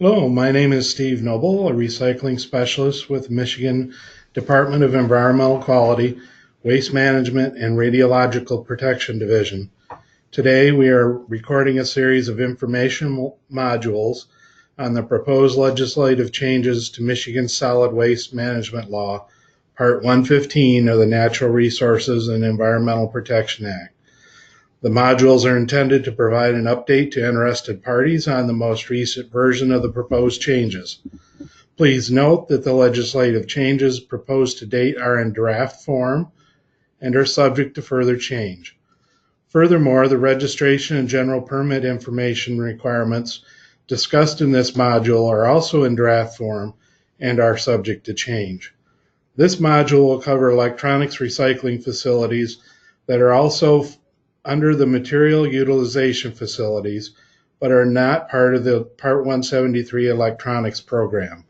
Hello, my name is Steve Noble, a recycling specialist with Michigan Department of Environmental Quality, Waste Management, and Radiological Protection Division. Today we are recording a series of informational modules on the proposed legislative changes to Michigan's Solid Waste Management Law, Part 115 of the Natural Resources and Environmental Protection Act. The modules are intended to provide an update to interested parties on the most recent version of the proposed changes. Please note that the legislative changes proposed to date are in draft form and are subject to further change. Furthermore, the registration and general permit information requirements discussed in this module are also in draft form and are subject to change. This module will cover electronics recycling facilities that are also under the material utilization facilities, but are not part of the Part 173 electronics program.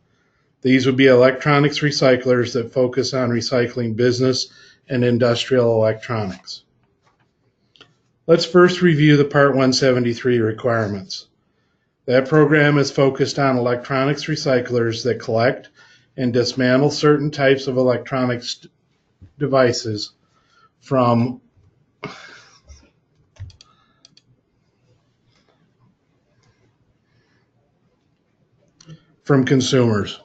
These would be electronics recyclers that focus on recycling business and industrial electronics. Let's first review the Part 173 requirements. That program is focused on electronics recyclers that collect and dismantle certain types of electronics devices from consumers.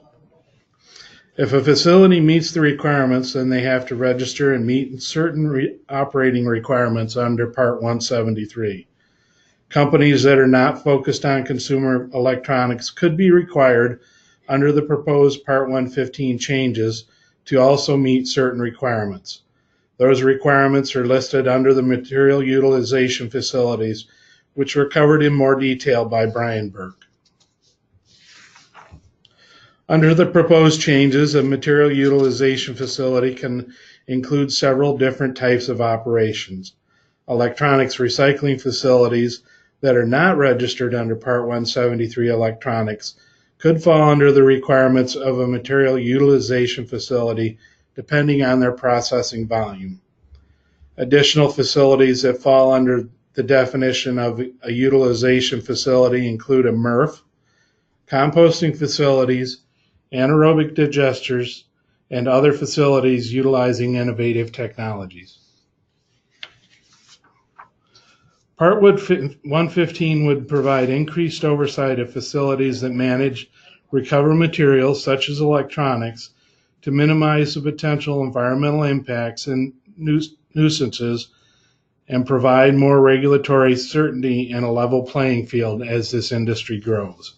If a facility meets the requirements, then they have to register and meet certain operating requirements under Part 173. Companies that are not focused on consumer electronics could be required under the proposed Part 115 changes to also meet certain requirements. Those requirements are listed under the material utilization facilities, which were covered in more detail by Brian Burke. Under the proposed changes, a material utilization facility can include several different types of operations. Electronics recycling facilities that are not registered under Part 173 electronics could fall under the requirements of a material utilization facility depending on their processing volume. Additional facilities that fall under the definition of a utilization facility include a MRF, composting facilities, anaerobic digesters, and other facilities utilizing innovative technologies. Part 115 would provide increased oversight of facilities that manage recovered materials such as electronics to minimize the potential environmental impacts and nuisances and provide more regulatory certainty and a level playing field as this industry grows.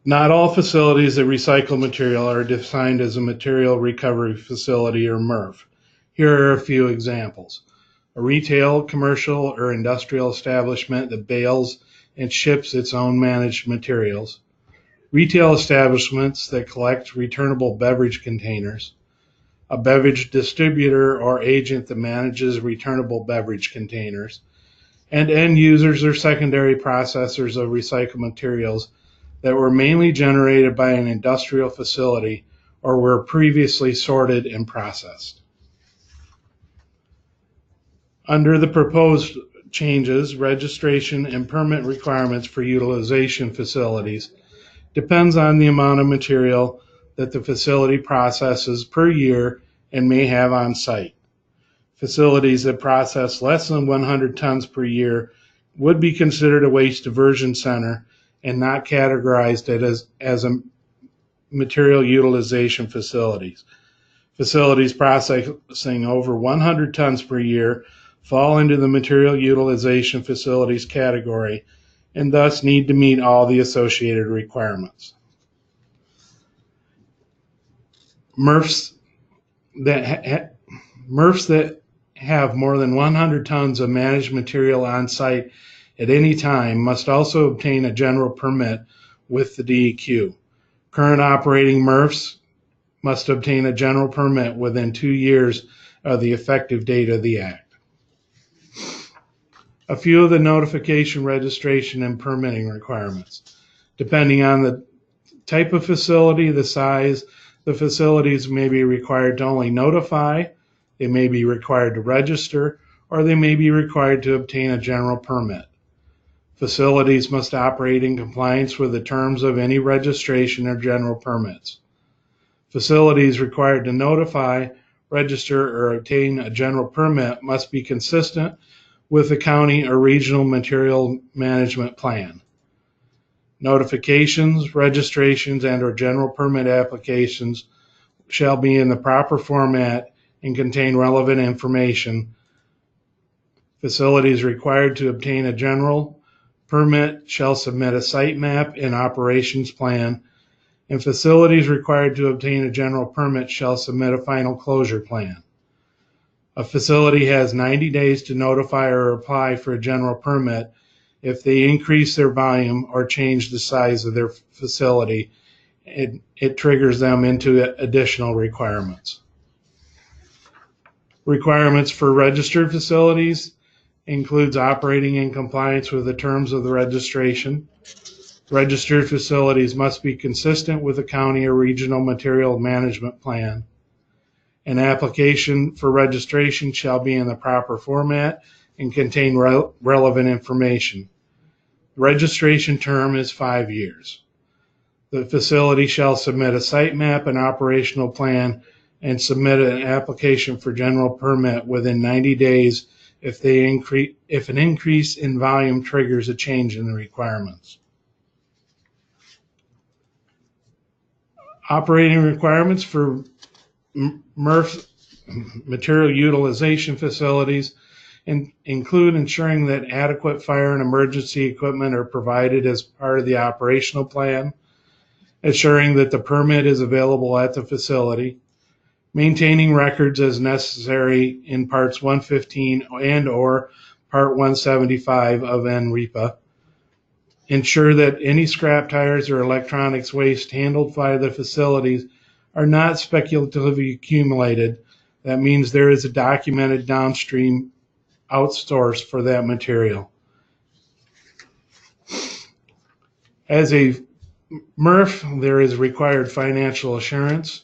Not all facilities that recycle material are defined as a material recovery facility or MRF. Here are a few examples. A retail, commercial, or industrial establishment that bales and ships its own managed materials. Retail establishments that collect returnable beverage containers. A beverage distributor or agent that manages returnable beverage containers. And end users or secondary processors of recycled materials that were mainly generated by an industrial facility or were previously sorted and processed. Under the proposed changes, registration and permit requirements for utilization facilities depends on the amount of material that the facility processes per year and may have on site. Facilities that process less than 100 tons per year would be considered a waste diversion center and not categorized as a material utilization facilities. Facilities processing over 100 tons per year fall into the material utilization facilities category and thus need to meet all the associated requirements. MRFs that have more than 100 tons of managed material on site at any time must also obtain a general permit with the DEQ. Current operating MRFs must obtain a general permit within 2 years of the effective date of the Act. A few of the notification, registration, and permitting requirements. Depending on the type of facility, the size, the facilities may be required to only notify, they may be required to register, or they may be required to obtain a general permit. Facilities must operate in compliance with the terms of any registration or general permits. Facilities required to notify, register, or obtain a general permit must be consistent with the county or regional material management plan. Notifications, registrations, and/or general permit applications shall be in the proper format and contain relevant information. Facilities required to obtain a general permit shall submit a site map and operations plan, and facilities required to obtain a general permit shall submit a final closure plan. A facility has 90 days to notify or apply for a general permit if they increase their volume or change the size of their facility. It triggers them into additional requirements. Requirements for registered facilities includes operating in compliance with the terms of the registration. Registered facilities must be consistent with the county or regional material management plan. An application for registration shall be in the proper format and contain relevant information. The registration term is 5 years. The facility shall submit a site map and operational plan and submit an application for general permit within 90 days if an increase in volume triggers a change in the requirements. Operating requirements for MRF material utilization facilities include ensuring that adequate fire and emergency equipment are provided as part of the operational plan, ensuring that the permit is available at the facility, maintaining records as necessary in Parts 115 and/or Part 175 of NREPA, ensure that any scrap tires or electronics waste handled by the facilities are not speculatively accumulated. That means there is a documented downstream outsource for that material. As a MRF, there is required financial assurance.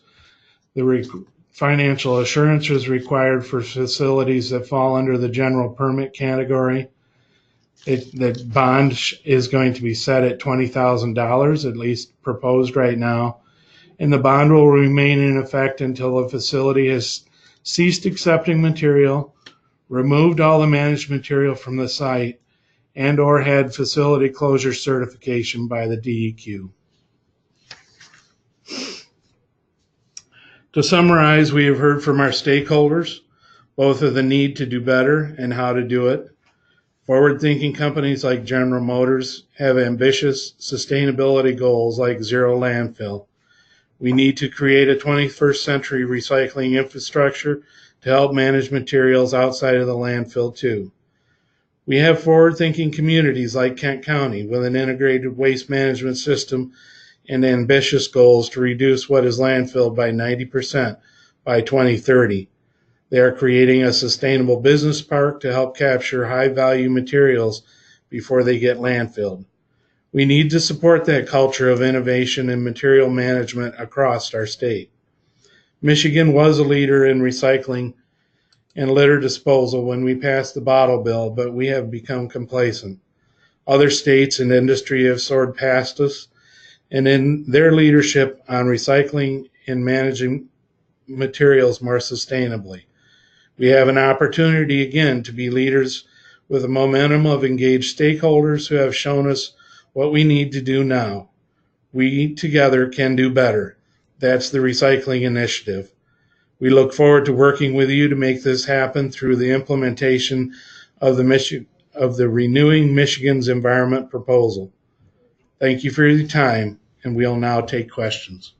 Financial assurance is required for facilities that fall under the general permit category. The bond is going to be set at $20,000, at least proposed right now, and the bond will remain in effect until the facility has ceased accepting material, removed all the managed material from the site, and/or had facility closure certification by the DEQ. To summarize, we have heard from our stakeholders, both of the need to do better and how to do it. Forward-thinking companies like General Motors have ambitious sustainability goals like zero landfill. We need to create a 21st century recycling infrastructure to help manage materials outside of the landfill too. We have forward-thinking communities like Kent County with an integrated waste management system and ambitious goals to reduce what is landfilled by 90% by 2030. They are creating a sustainable business park to help capture high-value materials before they get landfilled. We need to support that culture of innovation and material management across our state. Michigan was a leader in recycling and litter disposal when we passed the bottle bill, but we have become complacent. Other states and industry have soared past us, and in their leadership on recycling and managing materials more sustainably. We have an opportunity again to be leaders with a momentum of engaged stakeholders who have shown us what we need to do now. We together can do better. That's the Recycling Initiative. We look forward to working with you to make this happen through the implementation of the Renewing Michigan's Environment proposal. Thank you for your time, and we'll now take questions.